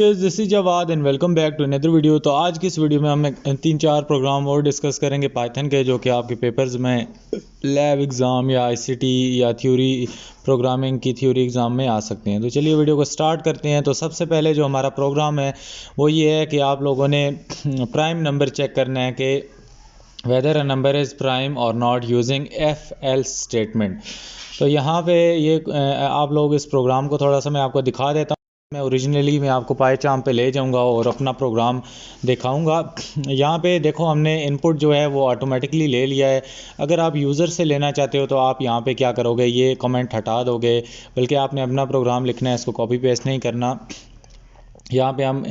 This is Jawad and welcome back to another video. तो आज की इस वीडियो में हम 3-4 प्रोग्राम और डिस्कस करेंगे पाइथन के, जो कि आपके पेपर्स में लैब एग्ज़ाम या आईसीटी या थ्योरी प्रोग्रामिंग की थ्योरी एग्ज़ाम में आ सकते हैं। तो चलिए वीडियो को स्टार्ट करते हैं। तो सबसे पहले जो हमारा प्रोग्राम है वो ये है कि आप लोगों ने प्राइम नंबर चेक करना है कि whether a number is prime और not using if else statement. तो यहाँ पे ये आप लोग इस प्रोग्राम को थोड़ा सा मैं आपको दिखा देता हूँ। मैं आपको पाईचार्ट पे ले जाऊंगा और अपना प्रोग्राम दिखाऊंगा। यहाँ पे देखो हमने इनपुट जो है वो ऑटोमेटिकली ले लिया है। अगर आप यूज़र से लेना चाहते हो तो आप यहाँ पे क्या करोगे, ये कमेंट हटा दोगे, बल्कि आपने अपना प्रोग्राम लिखना है, इसको कॉपी पेस्ट नहीं करना। यहाँ पे हम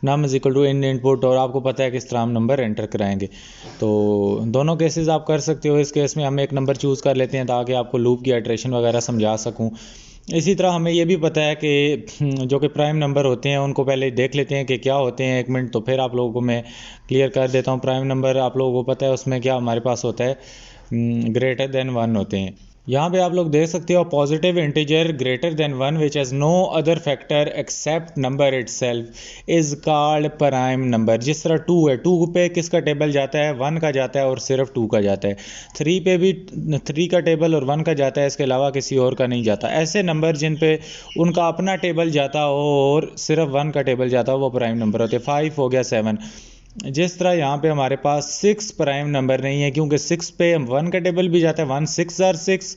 num is equal to in input, और आपको पता है किस तरह हम नंबर एंटर कराएंगे। तो दोनों केसेस आप कर सकते हो। इस केस में हम एक नंबर चूज़ कर लेते हैं ताकि आपको लूप की आइटरेशन वगैरह समझा सकूं। इसी तरह हमें ये भी पता है कि जो कि प्राइम नंबर होते हैं उनको पहले देख लेते हैं कि क्या होते हैं। 1 मिनट, तो फिर आप लोगों को मैं क्लियर कर देता हूँ। प्राइम नंबर आप लोगों को पता है उसमें क्या हमारे पास होता है, ग्रेटर देन 1 होते हैं। यहाँ पे आप लोग देख सकते हो positive integer greater than 1 which has no other factor except number itself is called prime number. जिस तरह 2 है, 2 पे किसका टेबल जाता है, 1 का जाता है और सिर्फ 2 का जाता है। 3 पे भी 3 का टेबल और 1 का जाता है, इसके अलावा किसी और का नहीं जाता। ऐसे नंबर जिन पे उनका अपना टेबल जाता हो और सिर्फ 1 का टेबल जाता हो वो प्राइम नंबर होते हैं। 5 हो गया, 7। जिस तरह यहाँ पे हमारे पास 6 प्राइम नंबर नहीं है, क्योंकि 6 पे 1 का टेबल भी जाता है। 1 6 आर 6,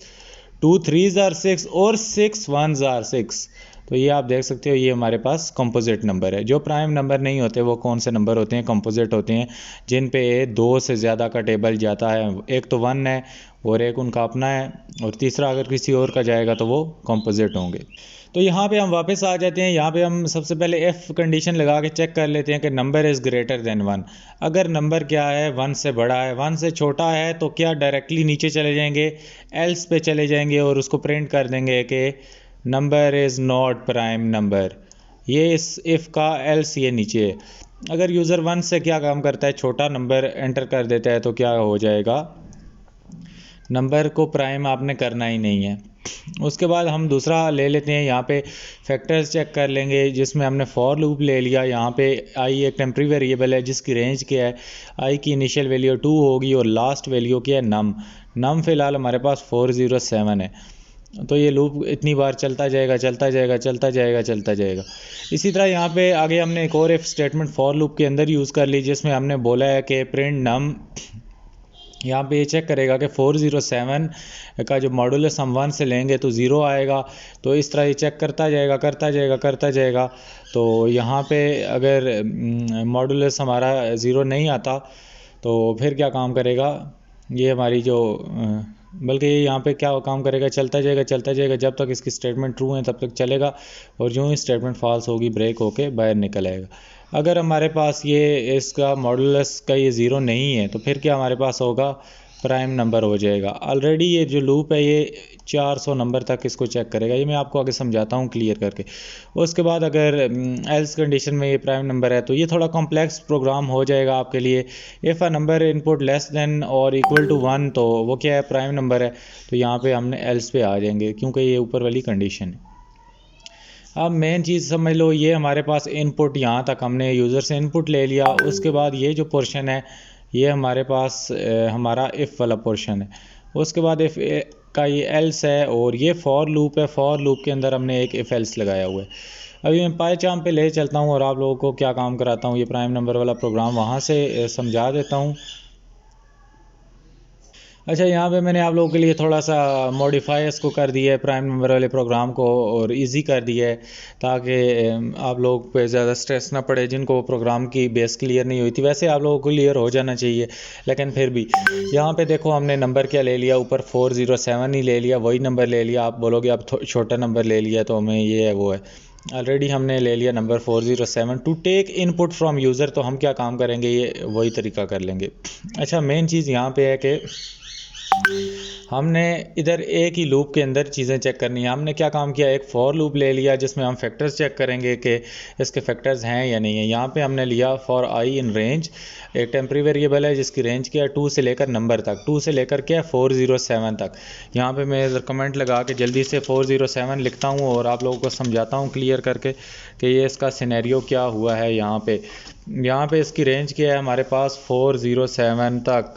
2 3 आर 6 और 6 1 आर 6। तो ये आप देख सकते हो, ये हमारे पास कंपोजिट नंबर है। जो प्राइम नंबर नहीं होते वो कौन से नंबर होते हैं, कंपोजिट होते हैं, जिन पे 2 से ज़्यादा का टेबल जाता है। एक तो 1 है और एक उनका अपना है, और तीसरा अगर किसी और का जाएगा तो वो कंपोजिट होंगे। तो यहाँ पे हम वापस आ जाते हैं। यहाँ पे हम सबसे पहले एफ कंडीशन लगा के चेक कर लेते हैं कि नंबर इज़ ग्रेटर देन 1। अगर नंबर क्या है, 1 से बड़ा है, 1 से छोटा है, तो क्या डायरेक्टली नीचे चले जाएंगे, एल्स पे चले जाएंगे और उसको प्रिंट कर देंगे कि number is not prime number. ये इस इफ़ का एल्स ये नीचे है। अगर यूज़र 1 से क्या काम करता है, छोटा नंबर एंटर कर देता है, तो क्या हो जाएगा, नंबर को प्राइम आपने करना ही नहीं है। उसके बाद हम दूसरा ले लेते हैं। यहाँ पे फैक्टर्स चेक कर लेंगे, जिसमें हमने फॉर लूप ले लिया। यहाँ पे आई एक टेम्प्रेरी वेरिएबल है जिसकी रेंज क्या है, आई की इनिशियल वैल्यू 2 होगी और लास्ट वैल्यू क्या है, नम। नम फिलहाल हमारे पास 407 है। तो ये लूप इतनी बार चलता जाएगा चलता जाएगा चलता जाएगा चलता जाएगा। इसी तरह यहाँ पे आगे हमने एक और इफ स्टेटमेंट फॉर लूप के अंदर यूज़ कर ली, जिसमें हमने बोला है कि प्रिंट नम। यहाँ पे ये चेक करेगा कि 407 का जो मॉडुलस हम 1 से लेंगे तो 0 आएगा। तो इस तरह ये चेक करता जाएगा करता जाएगा करता जाएगा। तो यहाँ पे अगर मॉडुलस हमारा 0 नहीं आता तो फिर क्या काम करेगा, ये हमारी जो बल्कि ये यहाँ पे क्या काम करेगा, चलता जाएगा जब तक इसकी स्टेटमेंट ट्रू है तब तक चलेगा, और जो ही स्टेटमेंट फॉल्स होगी ब्रेक होके बाहर निकल आएगा। अगर हमारे पास ये इसका मॉडुलस का ये 0 नहीं है तो फिर क्या हमारे पास होगा, प्राइम नंबर हो जाएगा। ऑलरेडी ये जो लूप है ये 400 नंबर तक इसको चेक करेगा। ये मैं आपको आगे समझाता हूँ क्लियर करके। उसके बाद अगर एल्स कंडीशन में ये प्राइम नंबर है तो ये थोड़ा कॉम्प्लेक्स प्रोग्राम हो जाएगा आपके लिए। If a number input less than और इक्वल टू 1, तो वो क्या है, प्राइम नंबर है। तो यहाँ पे हमने एल्स पे आ जाएंगे क्योंकि ये ऊपर वाली कंडीशन है। अब मेन चीज़ समझ लो, ये हमारे पास इनपुट, यहाँ तक हमने यूज़र से इनपुट ले लिया। उसके बाद ये जो पोर्शन है ये हमारे पास हमारा इफ़ वाला पोर्शन है। उसके बाद इफ़ का ये एल्स है, और ये फॉर लूप है। फॉर लूप के अंदर हमने एक इफ़ एल्स लगाया हुआ है। अभी मैं पाईचार्ट पे ले चलता हूँ और आप लोगों को क्या काम कराता हूँ, ये प्राइम नंबर वाला प्रोग्राम वहाँ से समझा देता हूँ। अच्छा, यहाँ पे मैंने आप लोगों के लिए थोड़ा सा मॉडिफाई इसको कर दिया है, प्राइम नंबर वाले प्रोग्राम को, और इजी कर दिया है ताकि आप लोग पे ज़्यादा स्ट्रेस ना पड़े जिनको प्रोग्राम की बेस क्लियर नहीं हुई थी। वैसे आप लोगों को क्लियर हो जाना चाहिए, लेकिन फिर भी यहाँ पे देखो हमने नंबर क्या ले लिया, ऊपर 407 ही ले लिया, वही नंबर ले लिया। आप बोलोगे अब छोटा नंबर ले लिया तो हमें ये है वो है। ऑलरेडी हमने ले लिया number 407 to take input from user. तो हम क्या काम करेंगे, ये वही तरीका कर लेंगे। अच्छा, मेन चीज़ यहाँ पे है कि हमने इधर एक ही लूप के अंदर चीज़ें चेक करनी है। हमने क्या काम किया, एक फॉर लूप ले लिया जिसमें हम फैक्टर्स चेक करेंगे कि इसके फैक्टर्स हैं या नहीं है। यहाँ पे हमने लिया फॉर आई इन रेंज, एक टेम्प्रेरी वेरिएबल है जिसकी रेंज क्या है 2 से लेकर नंबर तक, 2 से लेकर क्या है 407 तक। यहाँ पे मैं इधर कमेंट लगा के जल्दी से 407 लिखता हूँ और आप लोगों को समझाता हूँ क्लियर करके कि ये इसका सिनेरियो क्या हुआ है। यहाँ पे इसकी रेंज क्या है हमारे पास 407 तक।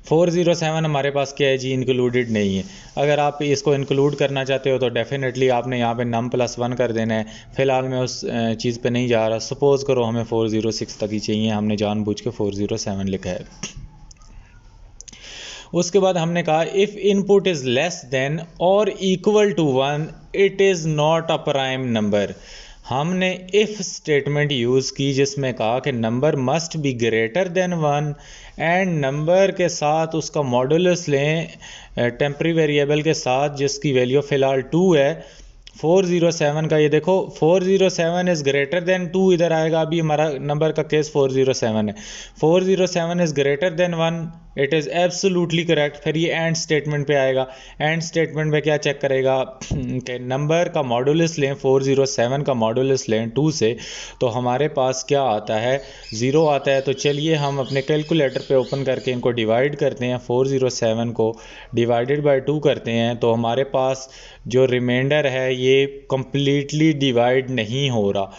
407 हमारे पास क्या है जी, इंक्लूडेड नहीं है। अगर आप इसको इंक्लूड करना चाहते हो तो डेफिनेटली आपने यहाँ पे num+1 कर देना है। फ़िलहाल मैं उस चीज़ पे नहीं जा रहा। सपोज़ करो हमें 406 तक ही चाहिए, हमने जानबूझ के 407 लिखा है। उसके बाद हमने कहा if input is less than और equal to 1 it is not a prime number. हमने इफ़ स्टेटमेंट यूज़ की जिसमें कहा कि number must be greater than 1 and number के साथ उसका मॉडुलस लें टेम्प्रेरी वेरिएबल के साथ जिसकी वैल्यू फ़िलहाल 2 है। 407 का ये देखो 407 इज़ ग्रेटर देन 2 इधर आएगा। अभी हमारा नंबर का केस 407 है। 407 is greater than 1 it is absolutely correct. फिर ये एंड स्टेटमेंट पे आएगा। एंड स्टेटमेंट में क्या चेक करेगा कि नंबर का मॉडुलस लें, 407 का मॉडुलस लें 2 से, तो हमारे पास क्या आता है 0 आता है। तो चलिए हम अपने कैलकुलेटर पे ओपन करके इनको डिवाइड करते हैं। 407 को डिवाइडेड बाय 2 करते हैं तो हमारे पास जो रिमाइंडर है ये कंप्लीटली डिवाइड नहीं हो रहा।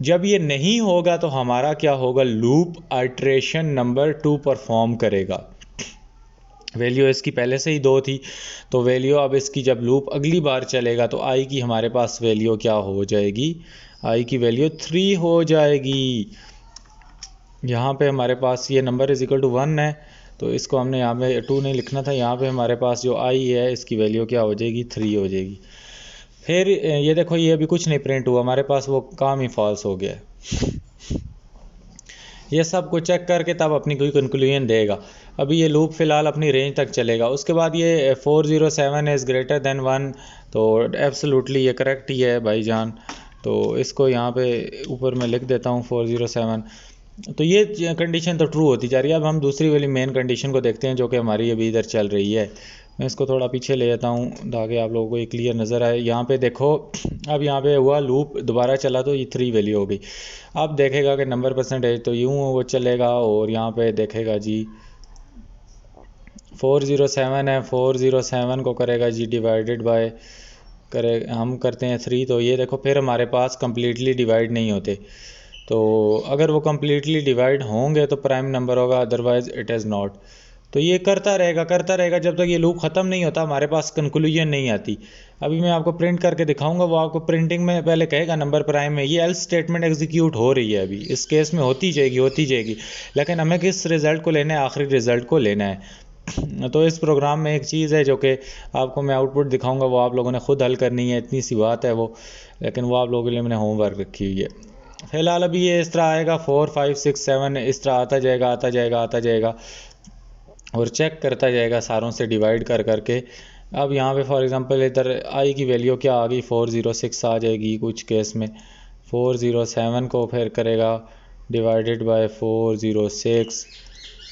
जब ये नहीं होगा तो हमारा क्या होगा, लूप आइट्रेशन नंबर 2 परफॉर्म करेगा। वैल्यू इसकी पहले से ही 2 थी तो वैल्यू अब इसकी जब लूप अगली बार चलेगा तो आई की हमारे पास वैल्यू क्या हो जाएगी, आई की वैल्यू 3 हो जाएगी। यहाँ पे हमारे पास ये नंबर इज इक्वल टू 1 है तो इसको हमने यहाँ पे 2 नहीं लिखना था। यहाँ पे हमारे पास जो आई है इसकी वैल्यू क्या हो जाएगी, 3 हो जाएगी। फिर ये देखो ये अभी कुछ नहीं प्रिंट हुआ, हमारे पास वो काम ही फॉल्स हो गया। ये सब कुछ चेक करके तब अपनी कोई कंक्लूजन देगा। अभी ये लूप फ़िलहाल अपनी रेंज तक चलेगा। उसके बाद ये 407 इज़ ग्रेटर देन 1 तो एब्सोल्युटली ये करेक्ट ही है भाईजान। तो इसको यहाँ पे ऊपर मैं लिख देता हूँ 407। तो ये कंडीशन तो ट्रू होती जा रही है। अब हम दूसरी वाली मेन कंडीशन को देखते हैं जो कि हमारी अभी इधर चल रही है। मैं इसको थोड़ा पीछे ले जाता हूँ ताकि आप लोगों को ये क्लियर नज़र आए। यहाँ पे देखो अब यहाँ पे हुआ लूप दोबारा चला तो ये 3 वैल्यू हो गई। अब देखेगा कि नंबर परसेंटेज तो यूँ वो चलेगा और यहाँ पे देखेगा जी 407 है, 407 को करेगा जी डिवाइडेड बाय करे हम करते हैं 3 तो ये देखो फिर हमारे पास कम्प्लीटली डिवाइड नहीं होते। तो अगर वो कम्प्लीटली डिवाइड होंगे तो प्राइम नंबर होगा, अदरवाइज इट इज़ नॉट। तो ये करता रहेगा जब तक ये लूप ख़त्म नहीं होता, हमारे पास कंक्लूजन नहीं आती। अभी मैं आपको प्रिंट करके दिखाऊंगा, वो आपको प्रिंटिंग में पहले कहेगा नंबर प्राइम है। ये एल्स स्टेटमेंट एग्जीक्यूट हो रही है अभी, इस केस में होती जाएगी, लेकिन हमें किस रिज़ल्ट को लेना है, आखिरी रिज़ल्ट को लेना है। तो इस प्रोग्राम में एक चीज़ है जो कि आपको मैं आउटपुट दिखाऊंगा, वो आप लोगों ने खुद हल करनी है, इतनी सी बात है वो, लेकिन वो आप लोगों के लिए मैंने होमवर्क रखी हुई है। फ़िलहाल अभी ये इस तरह आएगा 4 5 6 7 इस तरह आता जाएगा और चेक करता जाएगा सारों से डिवाइड कर करके। अब यहाँ पे फॉर एग्जांपल इधर आई की वैल्यू क्या आ गई 406 आ जाएगी कुछ केस में। 407 को फिर करेगा डिवाइडेड बाय 406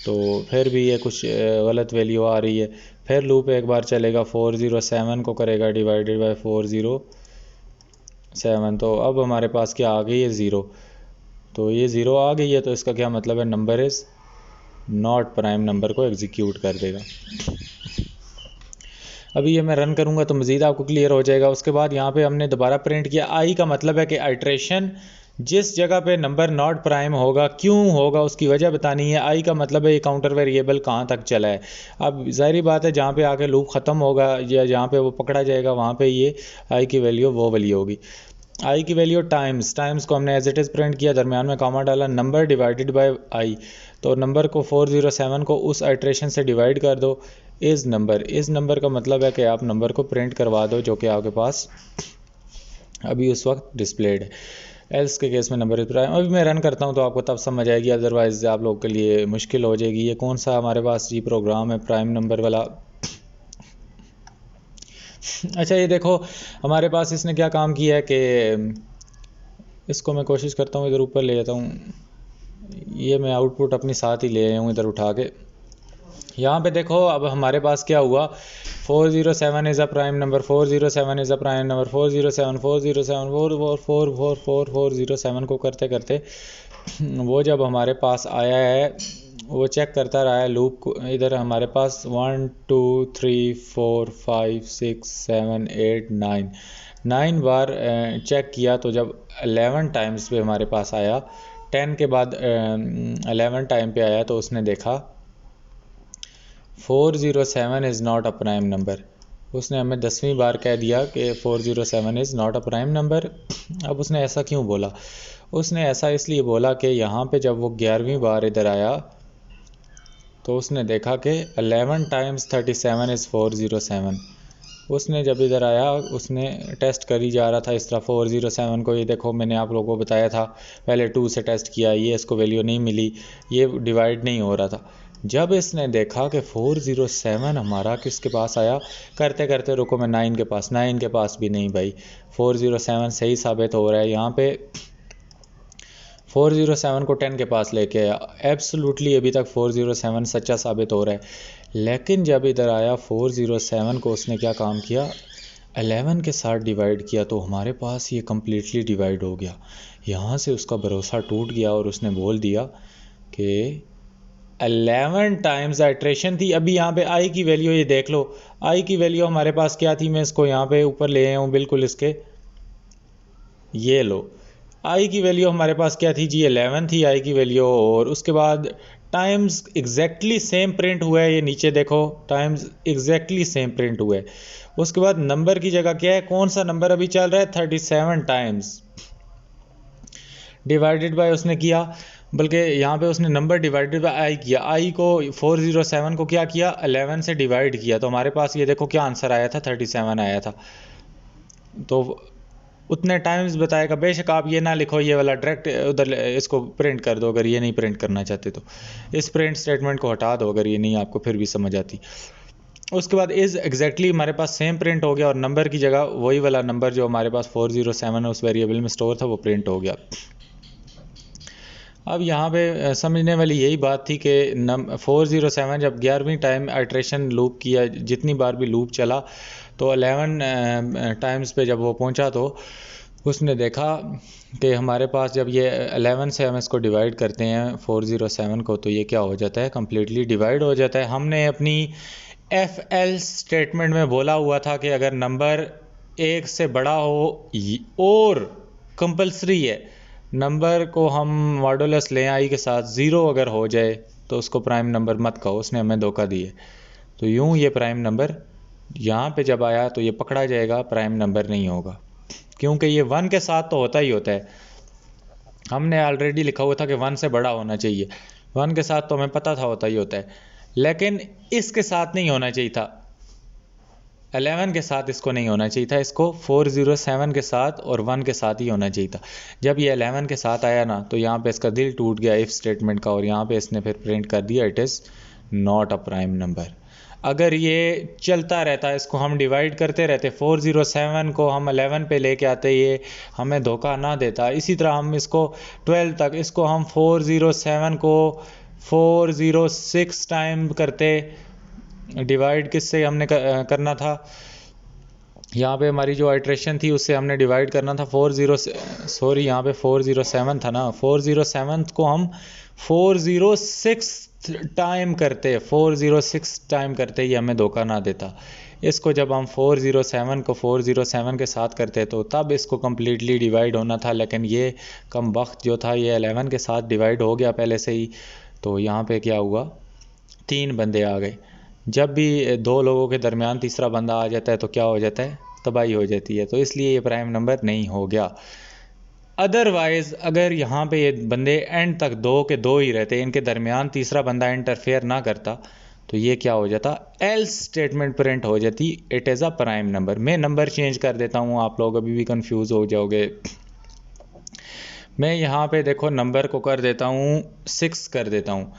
तो फिर भी ये कुछ गलत वैल्यू आ रही है। फिर लूप एक बार चलेगा 407 को करेगा डिवाइडेड बाय 407 तो अब हमारे पास क्या आ गई है 0। तो ये 0 आ गई है तो इसका क्या मतलब है, number is not prime number को एग्जीक्यूट कर देगा। अभी ये मैं रन करूँगा तो मज़ीद आपको क्लियर हो जाएगा। उसके बाद यहाँ पे हमने दोबारा प्रिंट किया आई का मतलब है कि आइट्रेशन जिस जगह पे नंबर नॉट प्राइम होगा क्यों होगा उसकी वजह बतानी है। आई का मतलब है ये काउंटर वेरिएबल कहाँ तक चला है। अब ज़ाहिर बात है जहाँ पे आके लूप ख़त्म होगा या जहाँ पे वो पकड़ा जाएगा वहाँ पे ये आई की वैल्यू वो वाली होगी। आई की वैल्यू टाइम्स को हमने एज इट इज़ प्रिंट किया, दरमियान में कॉमा डाला, नंबर डिवाइडेड बाय आई। तो नंबर को 407 को उस आइट्रेशन से डिवाइड कर दो इस नंबर का मतलब है कि आप नंबर को प्रिंट करवा दो जो कि आपके पास अभी उस वक्त डिस्प्लेड है। एल्स के केस में नंबर इज प्राइम। अभी मैं रन करता हूं तो आपको तब समझ आएगी, अदरवाइज आप लोग के लिए मुश्किल हो जाएगी। ये कौन सा हमारे पास जी प्रोग्राम है प्राइम नंबर वाला। अच्छा ये देखो हमारे पास इसने क्या काम किया है कि इसको मैं कोशिश करता हूँ इधर ऊपर ले जाता हूँ, ये मैं आउटपुट अपनी साथ ही ले आया हूँ इधर उठा के। यहाँ पे देखो अब हमारे पास क्या हुआ, 407 is a prime number, 407 is a prime number, 407 407 4444407 को करते करते वो जब हमारे पास आया है वो चेक करता रहा है लूप को। इधर हमारे पास 1 2 3 4 5 6 7 8 9 बार चेक किया। तो जब 11 टाइम्स पे हमारे पास आया, 10 के बाद 11 टाइम पे आया, तो उसने देखा 407 is not a prime number. उसने हमें 10वीं बार कह दिया कि 407 is not a prime number. अब उसने ऐसा क्यों बोला? उसने ऐसा इसलिए बोला कि यहाँ पे जब वो 11वीं बार इधर आया तो उसने देखा कि 11 टाइम्स 37 इज़ 407। उसने जब इधर आया उसने टेस्ट करी जा रहा था इस तरह 407 को। ये देखो मैंने आप लोगों को बताया था, पहले 2 से टेस्ट किया, ये इसको वैल्यू नहीं मिली, ये डिवाइड नहीं हो रहा था। जब इसने देखा कि 407 हमारा किसके पास आया, करते करते रुको मैं 9 के पास, 9 के पास भी नहीं भाई, 407 सही साबित हो रहा है। यहाँ पे 407 को 10 के पास लेके आया, एब्सोल्युटली अभी तक 407 सच्चा साबित हो रहा है। लेकिन जब इधर आया 407 को उसने क्या काम किया, 11 के साथ डिवाइड किया, तो हमारे पास ये कम्प्लीटली डिवाइड हो गया। यहाँ से उसका भरोसा टूट गया और उसने बोल दिया कि 11 टाइम्स आइट्रेशन थी। अभी यहाँ पे आई की वैल्यू ये देख लो, आई की वैल्यू हमारे पास क्या थी, मैं इसको यहाँ पे ऊपर ले आया हूँ बिल्कुल इसके, ये लो, आई की वैल्यू हमारे पास क्या थी जी, 11 थी आई की वैल्यू। और उसके बाद टाइम्स एग्जैक्टली सेम प्रिंट हुआ है, ये नीचे देखो टाइम्स एग्जैक्टली सेम प्रिंट हुआ है। उसके बाद नंबर की जगह क्या है, कौन सा नंबर अभी चल रहा है, 37 टाइम्स डिवाइडेड बाय उसने किया, बल्कि यहाँ पे उसने नंबर डिवाइडेड बाय आई किया, आई को 407 को क्या किया, 11 से डिवाइड किया, तो हमारे पास ये देखो क्या आंसर आया था, 37 आया था। तो उतने टाइम्स बताएगा। बेशक आप ये ना लिखो ये वाला, डायरेक्ट उधर इसको प्रिंट कर दो अगर ये नहीं प्रिंट करना चाहते तो, इस प्रिंट स्टेटमेंट को हटा दो अगर ये नहीं आपको फिर भी समझ आती। उसके बाद इज़ एग्जैक्टली हमारे पास सेम प्रिंट हो गया और नंबर की जगह वही वाला नंबर जो हमारे पास 407 उस वेरिएबल में स्टोर था वो प्रिंट हो गया। अब यहाँ पे समझने वाली यही बात थी कि 407 जब 11वीं टाइम आइट्रेशन लूप किया, जितनी बार भी लूप चला, तो 11 टाइम्स पे जब वो पहुँचा तो उसने देखा कि हमारे पास जब ये 11 से हम इसको डिवाइड करते हैं 407 को, तो ये क्या हो जाता है, कम्प्लीटली डिवाइड हो जाता है। हमने अपनी FL स्टेटमेंट में बोला हुआ था कि अगर नंबर 1 से बड़ा हो और कंपलसरी है नंबर को हम मॉडुलस लें आई के साथ, 0 अगर हो जाए तो उसको प्राइम नंबर मत कहो। उसने हमें धोखा दिए, तो यूं ये प्राइम नंबर यहाँ पे जब आया तो ये पकड़ा जाएगा, प्राइम नंबर नहीं होगा, क्योंकि ये 1 के साथ तो होता ही होता है। हमने ऑलरेडी लिखा हुआ था कि 1 से बड़ा होना चाहिए, 1 के साथ तो हमें पता था होता ही होता है, लेकिन इसके साथ नहीं होना चाहिए था, 11 के साथ इसको नहीं होना चाहिए था, इसको 407 के साथ और 1 के साथ ही होना चाहिए था। जब ये 11 के साथ आया ना, तो यहाँ पे इसका दिल टूट गया इफ़ स्टेटमेंट का, और यहाँ पे इसने फिर प्रिंट कर दिया it is not a prime number. अगर ये चलता रहता, इसको हम डिवाइड करते रहते, 407 को हम 11 पे लेके आते, ये हमें धोखा ना देता, इसी तरह हम इसको 12 तक, इसको हम 407 को 406 टाइम करते, डिवाइड किससे हमने करना था, यहाँ पे हमारी जो आइट्रेशन थी उससे हमने डिवाइड करना था 40, यहाँ पे 407 था ना, 407 को हम 406 टाइम करते, 406 टाइम करते ही हमें धोखा ना देता। इसको जब हम 407 को 407 के साथ करते तो तब इसको कम्प्लीटली डिवाइड होना था, लेकिन ये कम वक्त जो था ये 11 के साथ डिवाइड हो गया पहले से ही। तो यहाँ पे क्या हुआ, 3 बंदे आ गए। जब भी 2 लोगों के दरमियान तीसरा बंदा आ जाता है तो क्या हो जाता है, तबाही हो जाती है, तो इसलिए ये प्राइम नंबर नहीं हो गया। अदरवाइज़ अगर यहाँ पे ये बंदे एंड तक 2 के 2 ही रहते, इनके दरमियान तीसरा बंदा इंटरफेयर ना करता, तो ये क्या हो जाता, एल्स स्टेटमेंट प्रिंट हो जाती, it is a prime number. मैं नंबर चेंज कर देता हूँ, आप लोग अभी भी कंफ्यूज हो जाओगे। मैं यहाँ पे देखो नंबर को कर देता हूँ 6 कर देता हूँ।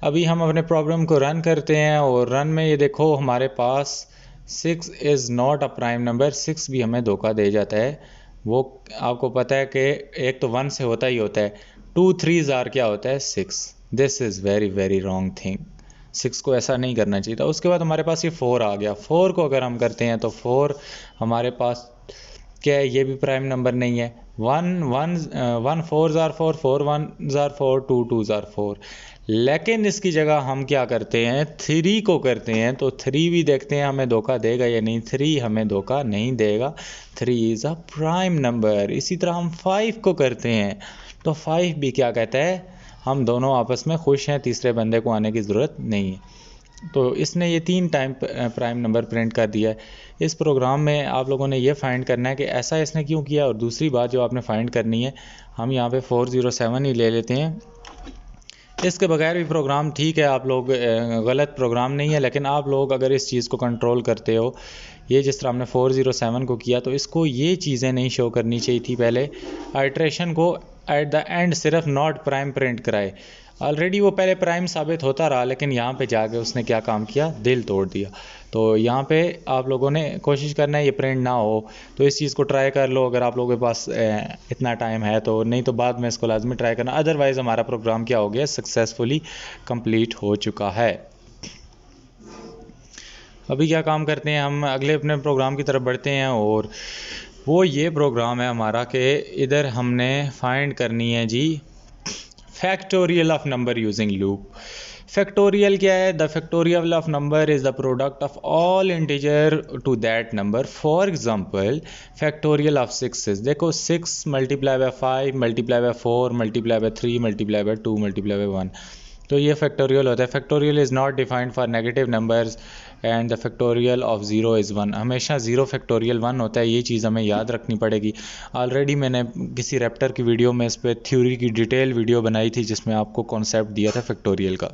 अभी हम अपने प्रॉब्लम को रन करते हैं और रन में ये देखो हमारे पास 6 is not a prime number, 6 भी हमें धोखा दे जाता है। वो आपको पता है कि एक तो 1 से होता ही होता है, 2 3 जार क्या होता है 6। This is very very wrong thing, 6 को ऐसा नहीं करना चाहिए था। उसके बाद हमारे पास ये 4 आ गया। 4 को अगर हम करते हैं तो 4 हमारे पास क्या है, ये भी प्राइम नंबर नहीं है। 1 4 4 4 1 4 2 2 4। लेकिन इसकी जगह हम क्या करते हैं, 3 को करते हैं। तो 3 भी देखते हैं हमें धोखा देगा या नहीं। 3 हमें धोखा नहीं देगा, 3 इज़ अ प्राइम नंबर। इसी तरह हम 5 को करते हैं तो 5 भी क्या कहता है, हम दोनों आपस में खुश हैं, तीसरे बंदे को आने की ज़रूरत नहीं है। तो इसने ये 3 टाइम प्राइम नंबर प्रिंट कर दिया है। इस प्रोग्राम में आप लोगों ने ये फाइंड करना है कि ऐसा इसने क्यों किया। और दूसरी बात जो आपने फाइंड करनी है, हम यहाँ पे 407 ही ले लेते हैं। इसके बगैर भी प्रोग्राम ठीक है, आप लोग गलत प्रोग्राम नहीं है। लेकिन आप लोग अगर इस चीज़ को कंट्रोल करते हो, ये जिस तरह हमने 407 को किया, तो इसको ये चीज़ें नहीं शो करनी चाहिए थी। पहले आइट्रेशन को एट द एंड सिर्फ नॉट प्राइम प्रिंट कराए। ऑलरेडी वो पहले प्राइम साबित होता रहा, लेकिन यहाँ पे जाके उसने क्या काम किया, दिल तोड़ दिया। तो यहाँ पे आप लोगों ने कोशिश करना है ये प्रिंट ना हो। तो इस चीज़ को ट्राई कर लो अगर आप लोगों के पास इतना टाइम है तो, नहीं तो बाद में इसको लाजमी ट्राई करना। अदरवाइज़ हमारा प्रोग्राम क्या हो गया, सक्सेसफुली कंप्लीट हो चुका है। अभी क्या काम करते हैं, हम अगले अपने प्रोग्राम की तरफ बढ़ते हैं। और वो ये प्रोग्राम है हमारा कि इधर हमने फाइंड करनी है जी factorial of number using loop. Factorial क्या है, the factorial of number is the product of all integer to that number. For example factorial of 6 देखो, 6 multiply by 5 multiply by 4 multiply by 3 multiply by 2 multiply by 1। तो ये factorial होता है। Factorial is not defined for negative numbers and the factorial of 0 is 1। हमेशा 0 factorial 1 होता है, ये चीज़ हमें याद रखनी पड़ेगी। ऑलरेडी मैंने किसी रैप्टर की वीडियो में इस पर थ्योरी की डिटेल वीडियो बनाई थी, जिसमें आपको कॉन्सेप्ट दिया था फैक्टोरियल का।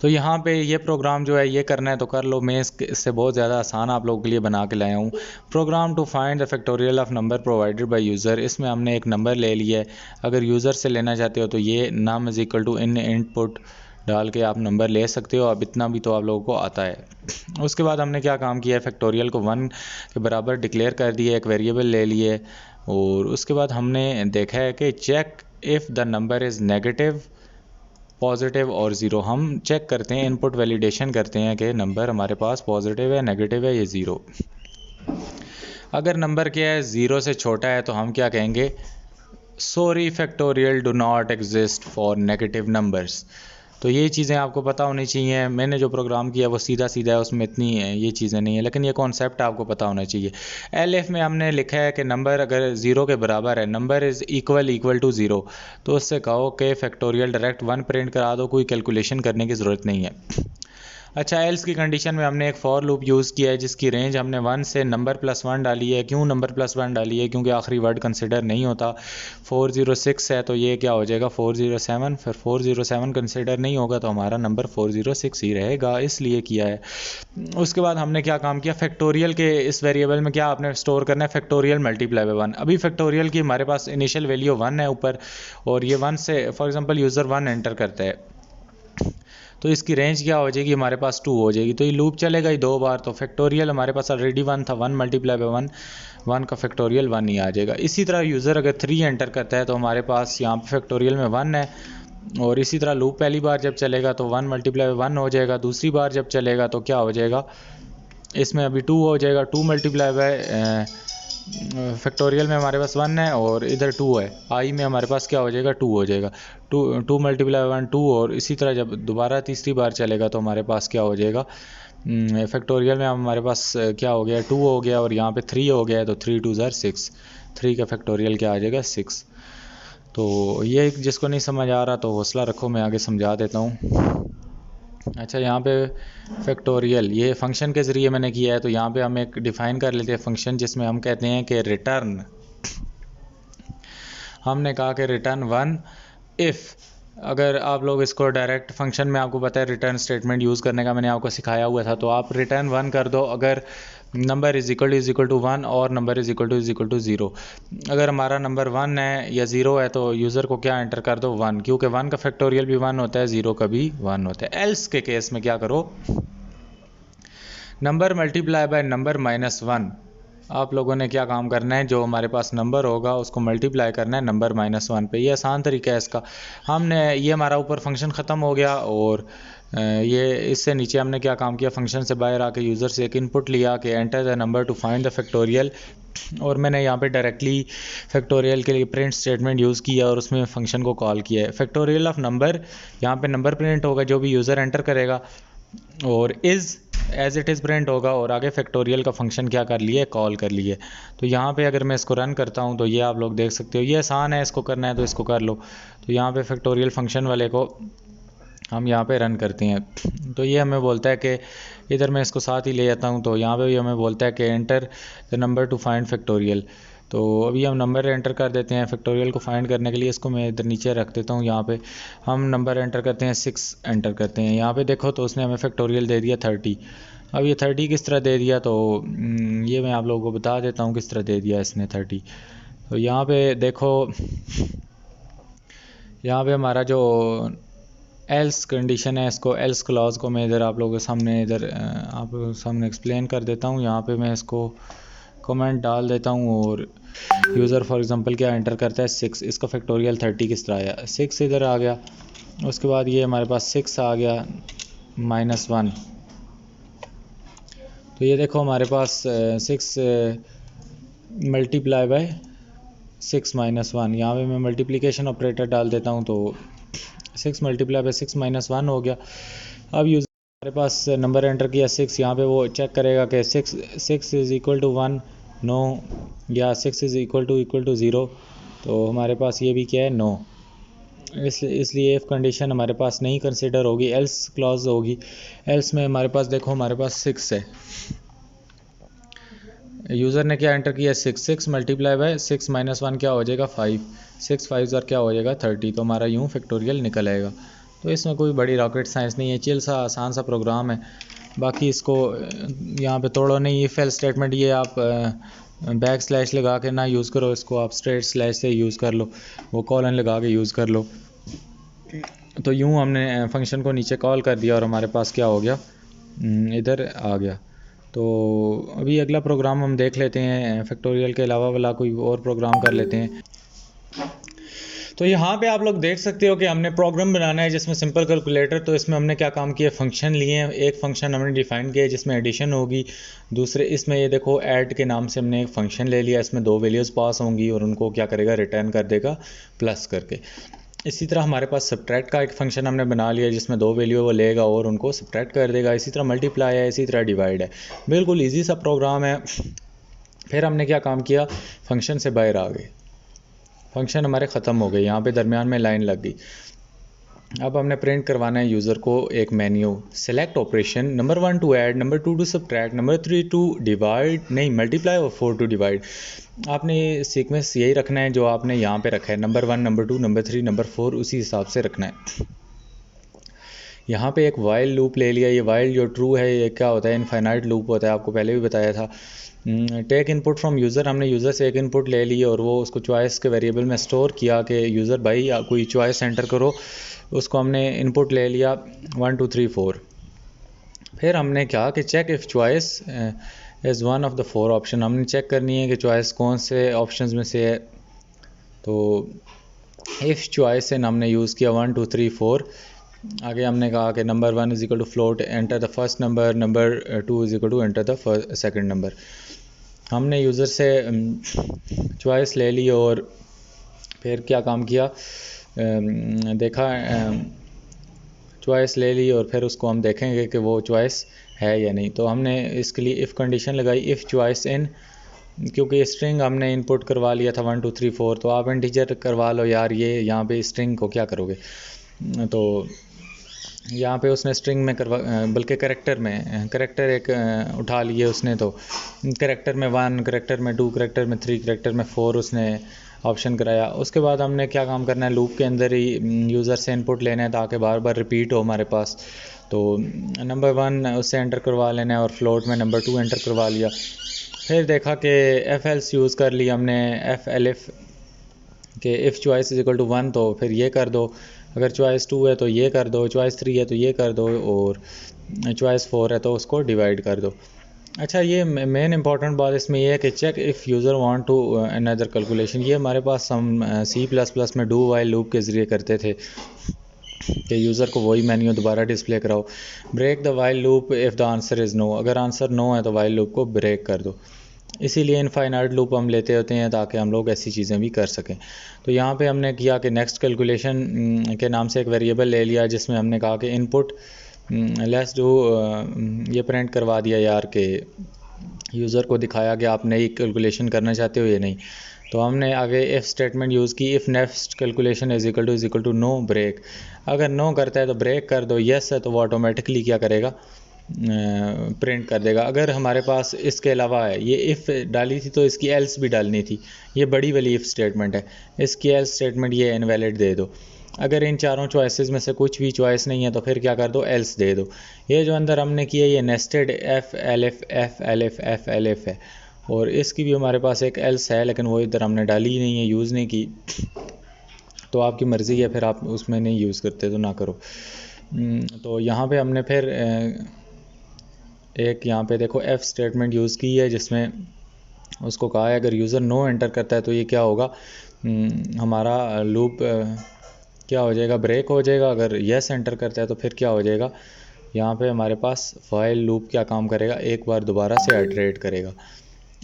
तो यहाँ पे ये प्रोग्राम जो है ये करना है तो कर लो। मैं इससे बहुत ज़्यादा आसान आप लोगों के लिए बना के लाया हूँ। Program to find the factorial of number provided by user. इसमें हमने एक नंबर ले लिया है। अगर यूज़र से लेना चाहते हो तो ये num is equal to in input डाल के आप नंबर ले सकते हो। अब इतना भी तो आप लोगों को आता है। उसके बाद हमने क्या काम किया है, फैक्टोरियल को 1 के बराबर डिक्लेयर कर दिया, एक वेरिएबल ले लिए। और उसके बाद हमने देखा है कि check if the number is negative, positive और 0। हम चेक करते हैं, इनपुट वैलिडेशन करते हैं कि नंबर हमारे पास पॉजिटिव है, नेगेटिव है या 0। अगर नंबर क्या है 0 से छोटा है तो हम क्या कहेंगे, sorry factorial do not exist for negative numbers. तो ये चीज़ें आपको पता होनी चाहिए। मैंने जो प्रोग्राम किया वो सीधा सीधा है, उसमें इतनी ये चीज़ें नहीं है, लेकिन ये कॉन्सेप्ट आपको पता होना चाहिए। एलएफ में हमने लिखा है कि नंबर अगर 0 के बराबर है, नंबर इज़ इक्वल टू 0, तो उससे कहो कि फैक्टोरियल डायरेक्ट 1 प्रिंट करा दो, कोई कैलकुलेशन करने की ज़रूरत नहीं है। अच्छा, एल्स की कंडीशन में हमने एक फॉर लूप यूज़ किया है जिसकी रेंज हमने 1 से नंबर +1 डाली है। क्यों नंबर +1 डाली है, क्योंकि आखिरी वर्ड कंसिडर नहीं होता। 406 है तो ये क्या हो जाएगा 407, फिर 407 कंसिडर नहीं होगा तो हमारा नंबर 406 ही रहेगा, इसलिए किया है। उसके बाद हमने क्या काम किया, फैक्टोरियल के इस वेरिएबल में क्या आपने स्टोर करना है, फैक्टोरियल मल्टीप्लाई बाय 1। अभी फैक्टोरियल की हमारे पास इनिशियल वैल्यू 1 है ऊपर, और ये 1 से फॉर एग्जांपल यूज़र 1 एंटर करता है तो इसकी रेंज क्या हो जाएगी, हमारे पास 2 हो जाएगी। तो ये लूप चलेगा ही 2 बार। तो फैक्टोरियल हमारे पास ऑलरेडी 1 था, 1 मल्टीप्लाई बाय 1, 1 का फैक्टोरियल 1 ही आ जाएगा। इसी तरह यूज़र अगर 3 एंटर करता है तो हमारे पास यहाँ पे फैक्टोरियल में 1 है। और इसी तरह लूप पहली बार जब चलेगा तो 1 मल्टीप्लाई बाय 1 हो जाएगा। दूसरी बार जब चलेगा तो क्या हो जाएगा, इसमें अभी 2 हो जाएगा। 2 मल्टीप्लाई बाय फैक्टोरियल में हमारे पास 1 है और इधर 2 है, आई में हमारे पास क्या हो जाएगा 2 हो जाएगा। 2 मल्टीप्लाई 1 2। और इसी तरह जब दोबारा तीसरी बार चलेगा तो हमारे पास क्या हो जाएगा, फैक्टोरियल में हमारे पास क्या हो गया 2 हो गया और यहाँ पे 3 हो गया, तो 3 2 6, 3 का फैक्टोरियल क्या आ जाएगा 6। तो ये जिसको नहीं समझ आ रहा तो हौसला रखो, मैं आगे समझा देता हूँ। अच्छा, यहाँ पे फैक्टोरियल ये फंक्शन के ज़रिए मैंने किया है। तो यहाँ पे हम एक डिफ़ाइन कर लेते हैं फंक्शन, जिसमें हम कहते हैं कि रिटर्न, हमने कहा कि रिटर्न 1 इफ़। अगर आप लोग इसको डायरेक्ट फंक्शन में, आपको पता है रिटर्न स्टेटमेंट यूज़ करने का मैंने आपको सिखाया हुआ था, तो आप रिटर्न 1 कर दो अगर नंबर इज़ इक्वल टू 1 और नंबर इज़ इक्वल टू 0। अगर हमारा नंबर 1 है या 0 है तो यूज़र को क्या एंटर कर दो 1, क्योंकि 1 का फैक्टोरियल भी 1 होता है, 0 का भी 1 होता है। एल्स के केस में क्या करो, नंबर मल्टीप्लाई बाय नंबर -1। आप लोगों ने क्या काम करना है, जो हमारे पास नंबर होगा उसको मल्टीप्लाई करना है नंबर -1 पे। ये आसान तरीका है इसका। हमने ये हमारा ऊपर फंक्शन ख़त्म हो गया और ये इससे नीचे हमने क्या काम किया, फंक्शन से बाहर आके यूज़र से एक इनपुट लिया कि enter the number two find the factorial, और मैंने यहाँ पे डायरेक्टली फैक्टोरियल के लिए प्रिंट स्टेटमेंट यूज़ किया और उसमें फंक्शन को कॉल किया है। फैक्टोरियल ऑफ नंबर, यहाँ पे नंबर प्रिंट होगा जो भी यूज़र एंटर करेगा, और is as it is print होगा, और आगे फैक्टोरियल का फंक्शन क्या कर लिए, कॉल कर लिए। तो यहाँ पे अगर मैं इसको रन करता हूँ तो ये आप लोग देख सकते हो, ये आसान है, इसको करना है तो इसको कर लो। तो यहाँ पे फैक्टोरियल फंक्शन वाले को हम यहाँ पे रन करते हैं, तो ये हमें बोलता है कि इधर मैं इसको साथ ही ले जाता हूँ, तो यहाँ पे भी हमें बोलता है कि enter the number two find factorial. तो अभी हम नंबर एंटर कर देते हैं फैक्टोरियल को फाइंड करने के लिए। इसको मैं इधर नीचे रख देता हूँ। यहाँ पे हम नंबर एंटर करते हैं, 6 एंटर करते हैं। यहाँ पे देखो तो उसने हमें फैक्टोरियल दे दिया 30। अब ये 30 किस तरह दे दिया, तो ये मैं आप लोगों को बता देता हूँ किस तरह दे दिया इसने 30। तो यहाँ पे देखो, यहाँ पे हमारा जो एल्स कंडीशन है, इसको एल्स क्लॉज को मैं इधर आप लोगों के सामने आप सामने एक्सप्लेन कर देता हूँ। यहाँ पे मैं इसको कमेंट डाल देता हूँ और यूज़र फॉर एग्जांपल क्या एंटर करता है 6, इसका फैक्टोरियल 30 किस तरह आया, 6 इधर आ गया। उसके बाद ये हमारे पास 6 आ गया -1। तो ये देखो हमारे पास 6 मल्टीप्लाई बाय 6 -1, यहाँ पे मैं मल्टीप्लिकेशन ऑपरेटर डाल देता हूँ, तो 6 मल्टीप्लाई बाय 6 -1 हो गया। अब यूज़र हमारे पास नंबर एंटर किया 6, यहाँ पे वो चेक करेगा कि 6 इज़ इक्वल टू 1 नो, या 6 इज़ इक्वल टू 0। तो हमारे पास ये भी क्या है, नो। इसलिए इफ़ कंडीशन हमारे पास नहीं कंसिडर होगी, एल्स क्लॉज होगी। एल्स में हमारे पास देखो हमारे पास 6 है, यूज़र ने क्या एंटर किया 6 मल्टीप्लाई बाय 6 -1 क्या हो जाएगा 5, 6 5 और क्या हो जाएगा 30। तो हमारा यूँ फैक्टोरियल निकल आएगा। तो इसमें कोई बड़ी रॉकेट साइंस नहीं है, चिल सा आसान सा प्रोग्राम है। बाकी इसको यहाँ पे तोड़ो नहीं। इफ एल्स स्टेटमेंट ये आप बैक स्लैश लगा के ना यूज़ करो, इसको आप स्ट्रेट स्लैश से यूज़ कर लो, वो कॉलन लगा के यूज़ कर लो। तो यूँ हमने फंक्शन को नीचे कॉल कर दिया और हमारे पास क्या हो गया, इधर आ गया। तो अभी अगला प्रोग्राम हम देख लेते हैं, फैक्टोरियल के अलावा वाला कोई और प्रोग्राम कर लेते हैं। तो यहाँ पे आप लोग देख सकते हो कि हमने प्रोग्राम बनाना है जिसमें सिंपल कैलकुलेटर। तो इसमें हमने क्या काम किया, फंक्शन लिए हैं। एक फंक्शन हमने डिफाइन किया जिसमें एडिशन होगी, दूसरे इसमें ये देखो ऐड के नाम से हमने एक फंक्शन ले लिया, इसमें 2 वैल्यूज़ पास होंगी और उनको क्या करेगा, रिटर्न कर देगा प्लस करके। इसी तरह हमारे पास सब्ट्रैक्ट का एक फंक्शन हमने बना लिया जिसमें 2 वैल्यू वो लेगा और उनको सब्ट्रैक्ट कर देगा। इसी तरह मल्टीप्लाई है, इसी तरह डिवाइड है। बिल्कुल ईजी सा प्रोग्राम है। फिर हमने क्या काम किया, फंक्शन से बाहर आ गए, फंक्शन हमारे ख़त्म हो गए, यहाँ पे दरमियान में लाइन लग गई। अब हमने प्रिंट करवाना है यूज़र को एक menu, select operation, number 1 to add, number 2 to subtract, number 3 to divide नहीं मल्टीप्लाई, और 4 टू डिवाइड। आपने सीक्वेंस यही रखना है जो आपने यहाँ पे रखा है, नंबर 1 नंबर 2 नंबर 3 नंबर 4, उसी हिसाब से रखना है। यहाँ पे एक वाइल लूप ले लिया। ये वाइल जो ट्रू है ये क्या होता है, इनफाइनाइट लूप होता है, आपको पहले भी बताया था। टेक इनपुट फ्रॉम यूज़र, हमने यूज़र से एक इनपुट ले ली और वो उसको चॉइस के वेरिएबल में स्टोर किया कि यूज़र भाई कोई चॉइस एंटर करो। उसको हमने इनपुट ले लिया 1 2 3 4। फिर हमने क्या कि check if choice is one of the 4 option, हमने चेक करनी है कि चॉइस कौन से ऑप्शंस में से है। तो इफ़ चॉइस इन हमने यूज़ किया 1 2 3 4। आगे हमने कहा कि number 1 is equal to float, enter the first number, number 2 is equal to enter the second number. हमने यूज़र से चॉइस ले ली और फिर क्या काम किया, देखा चॉइस ले ली और फिर उसको हम देखेंगे कि वो चॉइस है या नहीं। तो हमने इसके लिए इफ़ कंडीशन लगाई, इफ़ चॉइस इन, क्योंकि स्ट्रिंग हमने इनपुट करवा लिया था 1 2 3 4। तो आप इंटीजर करवा लो यार, ये यहाँ पे स्ट्रिंग को क्या करोगे। तो यहाँ पे उसने स्ट्रिंग में करवा, बल्कि करेक्टर एक उठा लिए उसने। तो करेक्टर में 1, करेक्टर में 2, करेक्टर में 3, करेक्टर में 4 उसने ऑप्शन कराया। उसके बाद हमने क्या काम करना है, लूप के अंदर ही यूज़र से इनपुट लेना है ताकि बार बार रिपीट हो हमारे पास। तो नंबर 1 उससे एंटर करवा लेना है और फ्लोट में नंबर 2 एंटर करवा लिया। फिर देखा कि एफ एल्स यूज़ कर लिया हमने, एफ एलिफ कि if choice is equal to 1 तो फिर ये कर दो, अगर चॉइस 2 है तो ये कर दो, चॉइस 3 है तो ये कर दो, और चॉइस 4 है तो उसको डिवाइड कर दो। अच्छा, ये मेन इंपॉर्टेंट बात इसमें ये है कि check if user want to another calculation. ये हमारे पास हम C++ में डू वाइल लूप के ज़रिए करते थे कि यूज़र को वही मेन्यू दोबारा डिस्प्ले कराओ। Break the while loop if the answer is no, अगर आंसर नो है तो वाइल लूप को ब्रेक कर दो। इसीलिए इनफाइनाइट लूप हम लेते होते हैं ताकि हम लोग ऐसी चीज़ें भी कर सकें। तो यहाँ पे हमने किया कि नेक्स्ट कैलकुलेशन के नाम से एक वेरिएबल ले लिया जिसमें हमने कहा कि इनपुट लेट्स डू, ये प्रिंट करवा दिया यार कि यूज़र को दिखाया कि आप नई कैलकुलेशन करना चाहते हो या नहीं। तो हमने आगे इफ़ स्टेटमेंट यूज़ की, if next calculation is equal to no break. अगर नो करता है तो ब्रेक कर दो, येस है तो वो ऑटोमेटिकली क्या करेगा, प्रिंट कर देगा। अगर हमारे पास इसके अलावा है, ये इफ़ डाली थी तो इसकी एल्स भी डालनी थी, ये बड़ी वाली इफ़ स्टेटमेंट है, इसकी एल्स स्टेटमेंट ये इनवैलिड दे दो। अगर इन चारों चॉइसेस में से कुछ भी चॉइस नहीं है तो फिर क्या कर दो, एल्स दे दो। ये जो अंदर हमने किया ये नेस्टेड एफ एल एफ है, और इसकी भी हमारे पास एक एल्स है लेकिन वो इधर हमने डाली ही नहीं है, यूज़ नहीं की। तो आपकी मर्ज़ी है, फिर आप उसमें नहीं यूज़ करते तो ना करो। तो यहाँ पे हमने फिर एक यहाँ पे देखो एफ स्टेटमेंट यूज़ की है जिसमें उसको कहा है अगर यूज़र नो एंटर करता है तो ये क्या होगा, हमारा लूप क्या हो जाएगा, ब्रेक हो जाएगा। अगर येस एंटर करता है तो फिर क्या हो जाएगा, यहाँ पे हमारे पास वाइल लूप क्या काम करेगा, एक बार दोबारा से आइटरेट करेगा।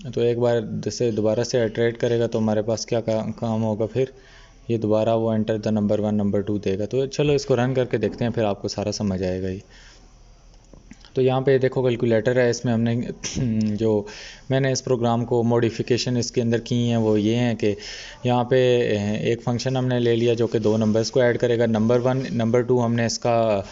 तो एक बार जैसे दोबारा से आइटरेट करेगा तो हमारे पास क्या काम होगा, फिर ये दोबारा वो एंटर द नंबर 1 नंबर 2 देगा। तो चलो इसको रन करके देखते हैं, फिर आपको सारा समझ आएगा ये। तो यहाँ पे देखो कैलकुलेटर है, इसमें हमने जो मैंने इस प्रोग्राम को मॉडिफिकेशन इसके अंदर की हैं वो ये हैं कि यहाँ पे एक फंक्शन हमने ले लिया जो कि 2 नंबर्स को ऐड करेगा, नंबर 1 नंबर 2। हमने इसका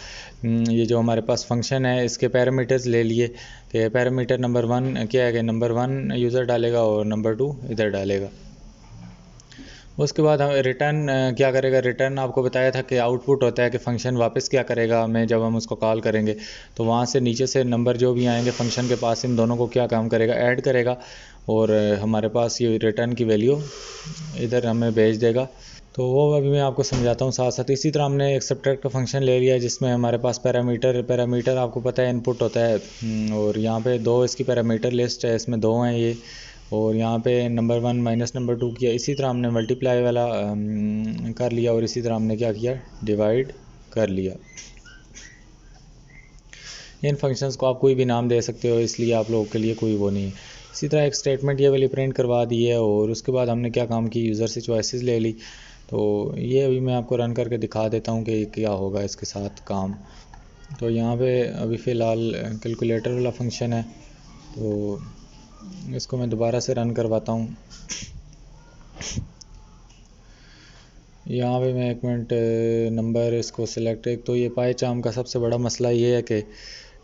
ये जो हमारे पास फंक्शन है इसके पैरामीटर्स ले लिए कि पैरामीटर नंबर 1 क्या है कि नंबर 1 यूज़र डालेगा और नंबर 2 इधर डालेगा। उसके बाद हम रिटर्न क्या करेगा, रिटर्न आपको बताया था कि आउटपुट होता है कि फ़ंक्शन वापस क्या करेगा हमें जब हम उसको कॉल करेंगे, तो वहाँ से नीचे से नंबर जो भी आएंगे फ़ंक्शन के पास इन दोनों को क्या काम करेगा, ऐड करेगा, और हमारे पास ये रिटर्न की वैल्यू इधर हमें भेज देगा। तो वो अभी मैं आपको समझाता हूँ साथ साथ। इसी तरह हमने एक सब्ट्रैक्ट का फंक्शन ले लिया जिसमें हमारे पास पैरामीटर आपको पता है इनपुट होता है, और यहाँ पे 2 इसकी पैरामीटर लिस्ट है, इसमें 2 हैं ये, और यहाँ पे नंबर 1 माइनस नंबर 2 किया। इसी तरह हमने मल्टीप्लाई वाला कर लिया, और इसी तरह हमने क्या किया, डिवाइड कर लिया। इन फंक्शंस को आप कोई भी नाम दे सकते हो, इसलिए आप लोगों के लिए कोई वो नहीं है। इसी तरह एक स्टेटमेंट ये वाली प्रिंट करवा दी है, और उसके बाद हमने क्या काम की, यूज़र से चॉइसेस ले ली। तो ये अभी मैं आपको रन करके दिखा देता हूँ कि क्या होगा इसके साथ काम। तो यहाँ पे अभी फ़िलहाल कैलकुलेटर वाला फंक्शन है, तो इसको मैं दोबारा से रन करवाता हूँ। यहाँ पे मैं 1 मिनट नंबर इसको सिलेक्ट, एक तो ये पाइचार्म का सबसे बड़ा मसला ये है कि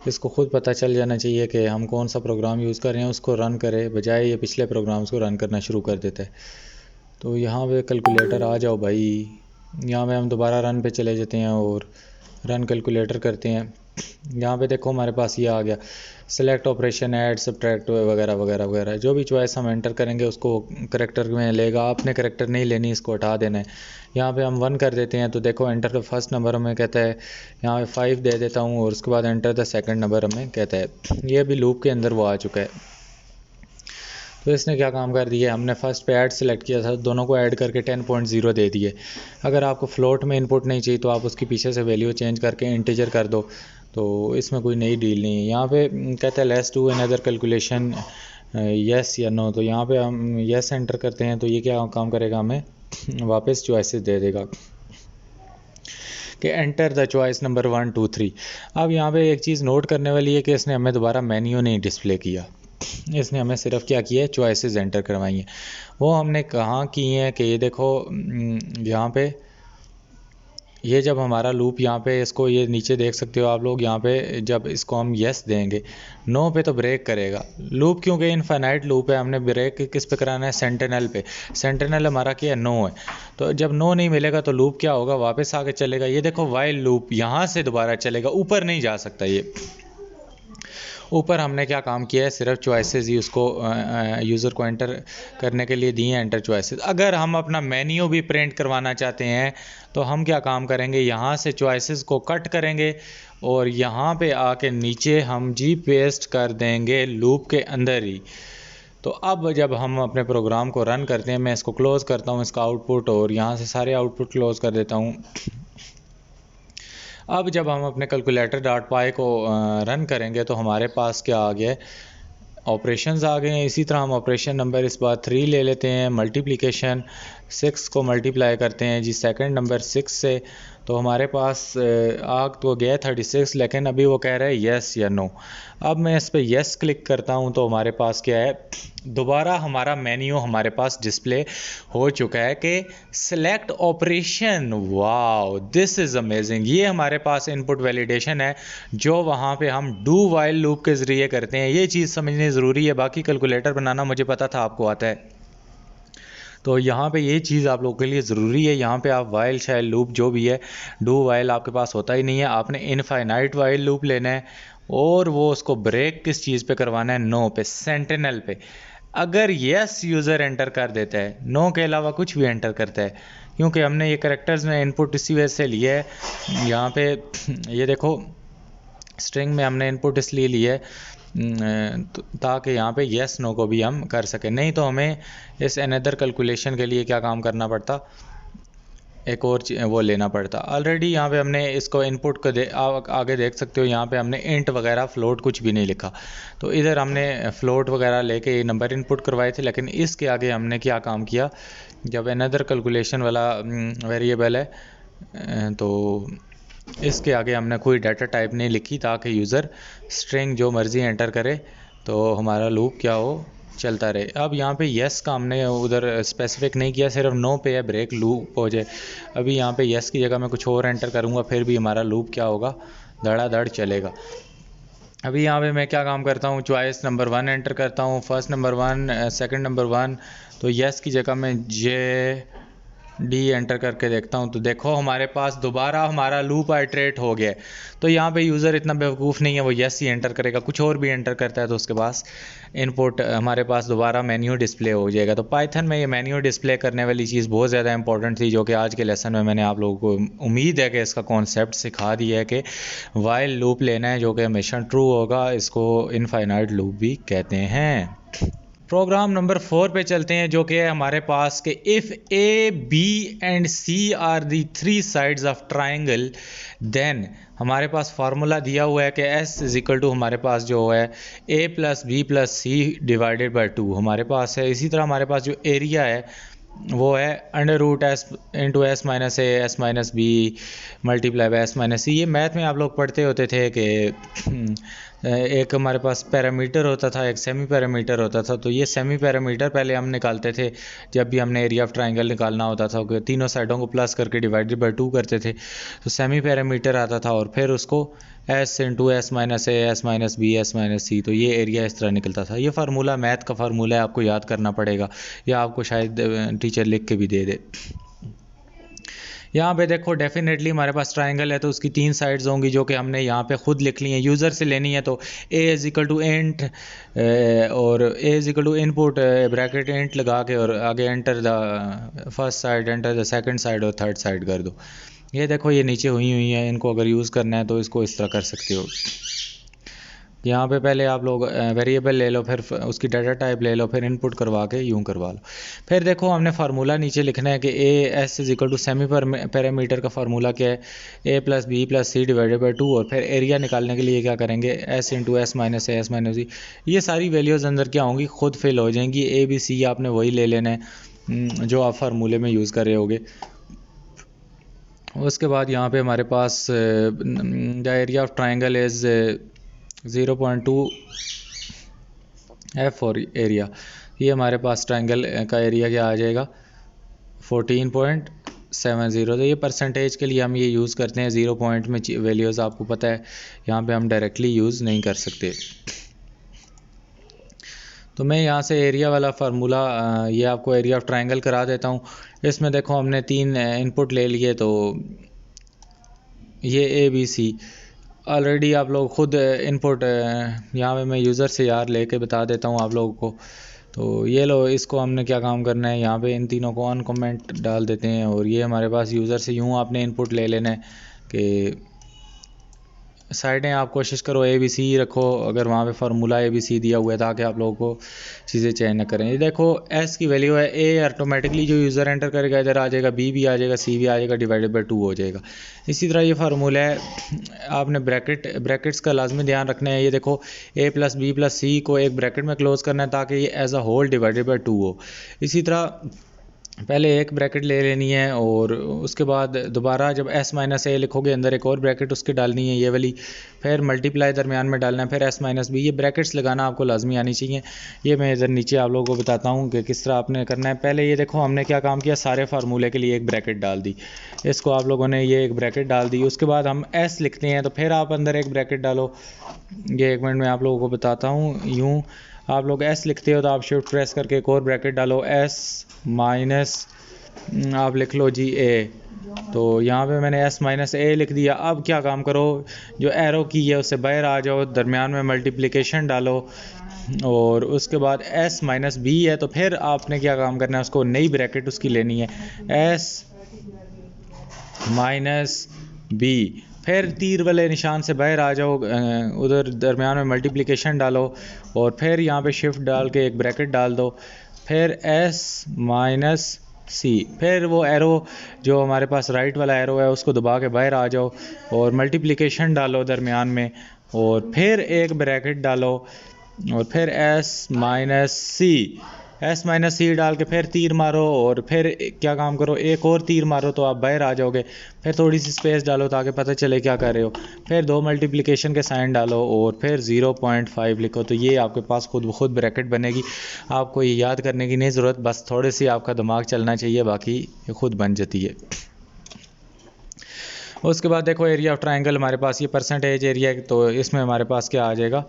इसको ख़ुद पता चल जाना चाहिए कि हम कौन सा प्रोग्राम यूज़ कर रहे हैं, उसको रन करे, बजाय ये पिछले प्रोग्राम्स को रन करना शुरू कर देता है। तो यहाँ पे कैलकुलेटर आ जाओ भाई, यहाँ पे हम दोबारा रन पे चले जाते हैं और रन कैलकुलेटर करते हैं। यहाँ पे देखो हमारे पास ये आ गया, सेलेक्ट ऑपरेशन, ऐड, सब्ट्रैक्ट वगैरह वगैरह वगैरह, जो भी चॉइस हम एंटर करेंगे उसको करेक्टर में लेगा। आपने करेक्टर नहीं लेनी, इसको हटा देना है। यहाँ पे हम 1 कर देते हैं, तो देखो एंटर द फर्स्ट नंबर हमें कहता है, यहाँ पे 5 दे देता हूँ, और उसके बाद एंटर द सेकंड नंबर हमें कहता है। ये भी लूप के अंदर वो आ चुका है। तो इसने क्या काम कर दिया, हमने फर्स्ट पे ऐड सेलेक्ट किया था, दोनों को ऐड करके 10.0 दे दिए। अगर आपको फ्लोट में इनपुट नहीं चाहिए तो आप उसकी पीछे से वैल्यू चेंज करके इंटीजर कर दो, तो इसमें कोई नई डील नहीं है। यहाँ पे कहता है let's do another calculation, yes या नो। तो यहाँ पे हम यस एंटर करते हैं, तो ये क्या काम करेगा, हमें वापस चॉइसेस दे देगा कि एंटर द चॉइस नंबर 1 2 3। अब यहाँ पे एक चीज़ नोट करने वाली है कि इसने हमें दोबारा मेन्यू नहीं डिस्प्ले किया, इसने हमें सिर्फ क्या किया है, चॉइसेस एंटर करवाई हैं। वो हमने कहाँ की हैं कि ये देखो यहाँ पे, ये जब हमारा लूप यहाँ पे, इसको ये नीचे देख सकते हो आप लोग, यहाँ पे जब इसको हम यस देंगे, नो पे तो ब्रेक करेगा लूप, क्योंकि इनफाइनाइट लूप है। हमने ब्रेक किस पे कराना है, सेंटिनल पे। सेंटिनल हमारा क्या है, नो है। तो जब नो नहीं मिलेगा तो लूप क्या होगा, वापस आके चलेगा। ये देखो वाइल लूप यहाँ से दोबारा चलेगा, ऊपर नहीं जा सकता। ये ऊपर हमने क्या काम किया है, सिर्फ चॉइसेस ही उसको यूज़र को एंटर करने के लिए दिए हैं, एंटर चॉइसेस। अगर हम अपना मेन्यू भी प्रिंट करवाना चाहते हैं तो हम क्या काम करेंगे, यहाँ से चॉइसेस को कट करेंगे और यहाँ पे आके नीचे हम जी पेस्ट कर देंगे लूप के अंदर ही। तो अब जब हम अपने प्रोग्राम को रन करते हैं, मैं इसको क्लोज़ करता हूँ, इसका आउटपुट, और यहाँ से सारे आउटपुट क्लोज़ कर देता हूँ। अब जब हम अपने कैलकुलेटर डॉट पाई को रन करेंगे तो हमारे पास क्या आ गया है, ऑपरेशंस आ गए हैं। इसी तरह हम ऑपरेशन नंबर इस बार 3 ले लेते हैं, मल्टीप्लिकेशन 6 को मल्टीप्लाई करते हैं जी सेकंड नंबर 6 से, तो हमारे पास आग तो गया 36, लेकिन अभी वो कह रहा है येस या नो। अब मैं इस पर येस क्लिक करता हूँ तो हमारे पास क्या है, दोबारा हमारा मेन्यू हमारे पास डिस्प्ले हो चुका है कि select operation. Wow, this is amazing. ये हमारे पास इनपुट वैलिडेशन है जो वहाँ पे हम डू वाइल लूप के ज़रिए करते हैं। ये चीज़ समझनी ज़रूरी है, बाकी कैलकुलेटर बनाना मुझे पता था आपको आता है, तो यहाँ पे ये चीज़ आप लोगों के लिए ज़रूरी है। यहाँ पे आप वाइल शाइल लूप जो भी है, डू वाइल आपके पास होता ही नहीं है, आपने इनफाइनाइट वाइल लूप लेना है, और वो उसको ब्रेक किस चीज़ पे करवाना है, नो पे, सेंटिनल पे। अगर यस यूज़र एंटर कर देता है, नो के अलावा कुछ भी एंटर करता है, क्योंकि हमने ये करेक्टर्स में इनपुट इसी वजह से लिया है। यहाँ पे ये देखो स्ट्रिंग में हमने इनपुट इसलिए लिया है ताकि यहाँ पे येस नो को भी हम कर सकें, नहीं तो हमें इस अनदर कैलकुलेशन के लिए क्या काम करना पड़ता, एक और वो लेना पड़ता। ऑलरेडी यहाँ पे हमने इसको इनपुट को आगे देख सकते हो, यहाँ पे हमने इंट वगैरह फ्लोट कुछ भी नहीं लिखा, तो इधर हमने फ्लोट वगैरह लेके ये नंबर इनपुट करवाए थे। लेकिन इसके आगे हमने क्या काम किया, जब अनदर कैलकुलेशन वाला वेरिएबल है तो इसके आगे हमने कोई डाटा टाइप नहीं लिखी ताकि यूज़र स्ट्रिंग जो मर्ज़ी एंटर करे तो हमारा लूप क्या हो, चलता रहे। अब यहाँ पे येस का हमने उधर स्पेसिफिक नहीं किया, सिर्फ नो पे है ब्रेक लूप हो जाए। अभी यहाँ पे येस की जगह मैं कुछ और एंटर करूँगा, फिर भी हमारा लूप क्या होगा, धड़ाधड़ चलेगा। अभी यहाँ पे मैं क्या काम करता हूँ, चॉइस नंबर 1 एंटर करता हूँ, फर्स्ट नंबर 1, सेकंड नंबर 1, तो येस की जगह मैं जे डी एंटर करके देखता हूँ, तो देखो हमारे पास दोबारा हमारा लूप आइट्रेट हो गया। तो यहाँ पे यूज़र इतना बेवकूफ़ नहीं है, वो येस ही एंटर करेगा, कुछ और भी एंटर करता है तो उसके पास इनपुट हमारे पास दोबारा मेन्यू डिस्प्ले हो जाएगा। तो पाइथन में ये मेन्यू डिस्प्ले करने वाली चीज़ बहुत ज़्यादा इंपॉर्टेंट थी, जो कि आज के लेसन में मैंने आप लोगों को उम्मीद है कि इसका कॉन्सेप्ट सिखा दिया है कि वाइल लूप लेना है जो कि हमेशा ट्रू होगा, इसको इनफाइनाइट लूप भी कहते हैं। प्रोग्राम नंबर 4 पे चलते हैं, जो कि है हमारे पास के if a b and c are the 3 sides of triangle, then हमारे पास फार्मूला दिया हुआ है कि एस इज इक्वल टू हमारे पास जो है A plus B plus C divided by 2 हमारे पास है। इसी तरह हमारे पास जो एरिया है वो है under root S into S minus A S minus B multiply by S minus C. ये मैथ में आप लोग पढ़ते होते थे कि एक हमारे पास पैरामीटर होता था, एक सेमी पैरामीटर होता था। तो ये सेमी पैरामीटर पहले हम निकालते थे जब भी हमने एरिया ऑफ ट्राइंगल निकालना होता था, कि तीनों साइडों को प्लस करके डिवाइडेड बाई 2 करते थे, तो सेमी पैरामीटर आता था, और फिर उसको S into S minus A S minus B S minus C, तो ये एरिया इस तरह निकलता था। ये फार्मूला मैथ का फार्मूला है, आपको याद करना पड़ेगा, या आपको शायद टीचर लिख के भी दे दे। यहाँ पे देखो डेफिनेटली हमारे पास ट्राइंगल है तो उसकी 3 साइड्स होंगी, जो कि हमने यहाँ पे खुद लिख ली हैं, यूज़र से लेनी है। तो A is equal to int, और A is equal to input bracket int लगा के, और आगे enter the first side, enter the second side और थर्ड साइड कर दो। ये देखो ये नीचे हुई है, इनको अगर यूज़ करना है तो इसको इस तरह कर सकते हो। यहाँ पे पहले आप लोग वेरिएबल ले लो, फिर उसकी डाटा टाइप ले लो, फिर इनपुट करवा के यूँ करवा लो। फिर देखो हमने फार्मूला नीचे लिखना है कि a S is equal to semi perimeter का फार्मूला क्या है, A plus B plus C divided by 2, और फिर एरिया निकालने के लिए क्या करेंगे, S into S minus A S minus C. ये सारी वैल्यूज़ अंदर क्या होंगी, खुद फिल हो जाएंगी। ए बी सी आपने वही ले लेना है जो आप फार्मूले में यूज़ कर रहे होगे। उसके बाद यहाँ पे हमारे पास the area of triangle is 0.2 F for area, ये हमारे पास ट्राइंगल का एरिया क्या आ जाएगा 14.70। तो ये परसेंटेज के लिए हम ये यूज़ करते हैं, 0 पॉइंट में वैल्यूज़ आपको पता है, यहाँ पे हम डायरेक्टली यूज़ नहीं कर सकते। तो मैं यहाँ से एरिया वाला फार्मूला ये आपको एरिया ऑफ ट्राइंगल करा देता हूँ। इसमें देखो हमने 3 इनपुट ले लिए, तो ये ए बी सी ऑलरेडी आप लोग खुद इनपुट यहाँ पे मैं यूज़र से यार लेके बता देता हूँ आप लोगों को। तो ये लो, इसको हमने क्या काम करना है, यहाँ पे इन तीनों को ऑन कमेंट डाल देते हैं, और ये हमारे पास यूज़र से यूँ आपने इनपुट ले लेना है कि साइडें आप कोशिश करो ए बी सी रखो, अगर वहाँ पे फार्मूला ए बी सी दिया हुआ है, ताकि आप लोगों को चीज़ें चेंज ना करें। ये देखो एस की वैल्यू है, ए ऑटोमेटिकली जो यूज़र एंटर करेगा इधर आ जाएगा, बी भी आ जाएगा, सी भी आ जाएगा, डिवाइडेड बाई 2 हो जाएगा। इसी तरह ये फार्मूला है, आपने ब्रैकेट्स का लाजमी ध्यान रखना है। ये देखो a plus B plus c को एक ब्रैकेट में क्लोज करना है ताकि ये as a whole divided by 2 हो। इसी तरह पहले एक ब्रैकेट ले लेनी है और उसके बाद दोबारा जब s माइनस ए लिखोगे अंदर एक और ब्रैकेट उसके डालनी है, ये वाली, फिर मल्टीप्लाई दरमियान में डालना है, फिर s माइनस बी। ये ब्रैकेट्स लगाना आपको लाजमी आनी चाहिए। ये मैं इधर नीचे आप लोगों को बताता हूँ कि किस तरह आपने करना है। पहले ये देखो हमने क्या काम किया, सारे फार्मूले के लिए एक ब्रैकेट डाल दी, इसको आप लोगों ने ये एक ब्रैकेट डाल दी। उसके बाद हम s लिखते हैं तो फिर आप अंदर एक ब्रैकेट डालो। ये एक मिनट में आप लोगों को बताता हूँ। यूँ आप लोग s लिखते हो तो आप शिफ्ट प्रेस करके एक और ब्रैकेट डालो, s माइनस आप लिख लो जी a। तो यहाँ पे मैंने s माइनस ए लिख दिया। अब क्या काम करो, जो एरो की है उससे बाहर आ जाओ, दरमियान में मल्टीप्लिकेशन डालो और उसके बाद s माइनस बी है तो फिर आपने क्या काम करना है, उसको नई ब्रैकेट उसकी लेनी है, s माइनस बी। फिर तीर वाले निशान से बाहर आ जाओ, उधर दरमियान में मल्टीप्लिकेशन डालो और फिर यहाँ पे शिफ्ट डाल के एक ब्रैकेट डाल दो, फिर s माइनस सी। फिर वो एरो जो हमारे पास राइट वाला एरो है उसको दबा के बाहर आ जाओ और मल्टीप्लिकेशन डालो दरमियान में और फिर एक ब्रैकेट डालो और फिर एस माइनस सी डाल के फिर तीर मारो और फिर क्या काम करो, एक और तीर मारो तो आप बाहर आ जाओगे। फिर थोड़ी सी स्पेस डालो ताकि पता चले क्या कर रहे हो, फिर 2 मल्टीप्लिकेशन के साइन डालो और फिर 0.5 लिखो। तो ये आपके पास खुद ब खुद ब्रैकेट बनेगी। आपको ये याद करने की नहीं ज़रूरत, बस थोड़े सी आपका दिमाग चलना चाहिए, बाकी ये खुद बन जाती है। उसके बाद देखो एरिया ऑफ ट्रायंगल हमारे पास ये परसेंटेज एरिया, तो इसमें हमारे पास क्या आ जाएगा,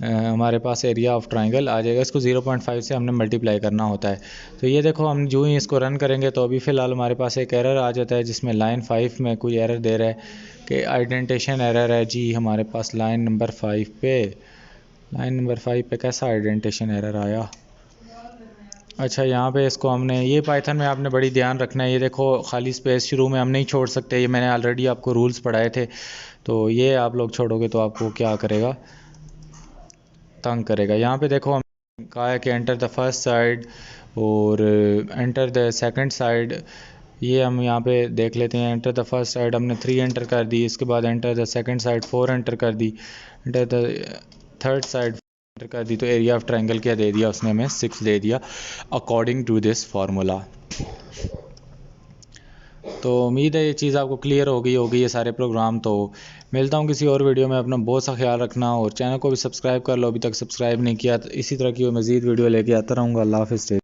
हमारे पास एरिया ऑफ ट्रायंगल आ जाएगा। इसको 0.5 से हमने मल्टीप्लाई करना होता है। तो ये देखो हम जो ही इसको रन करेंगे तो अभी फ़िलहाल हमारे पास एक एरर आ जाता है जिसमें लाइन 5 में कोई एरर दे रहा है कि आइडेंटिटेशन एरर है जी। हमारे पास लाइन नंबर 5 पे कैसा आइडेंटिटेशन एरर आया। अच्छा यहाँ पे इसको हमने, ये पाइथन में आपने बड़ी ध्यान रखना है। ये देखो खाली स्पेस शुरू में हम नहीं छोड़ सकते, ये मैंने ऑलरेडी आपको रूल्स पढ़ाए थे। तो ये आप लोग छोड़ोगे तो आपको क्या करेगा, तंग करेगा। यहाँ पे देखो हम कहा है कि एंटर द फर्स्ट साइड और एंटर द सेकंड साइड। ये हम यहाँ पे देख लेते हैं। एंटर द फर्स्ट साइड हमने 3 एंटर कर दी, इसके बाद enter the second side 4 enter कर दी, enter the third side enter कर दी। तो एरिया ऑफ ट्रायंगल क्या दे दिया उसने, हमें 6 दे दिया अकॉर्डिंग टू दिस फार्मूला। तो उम्मीद है ये चीज़ आपको क्लियर हो गई होगी, ये सारे प्रोग्राम। तो मिलता हूँ किसी और वीडियो में, अपना बहुत सा ख्याल रखना और चैनल को भी सब्सक्राइब कर लो अभी तक सब्सक्राइब नहीं किया। तो इसी तरह की मज़ीद वीडियो लेके आता रहूँगा। अल्लाह हाफ़िज़।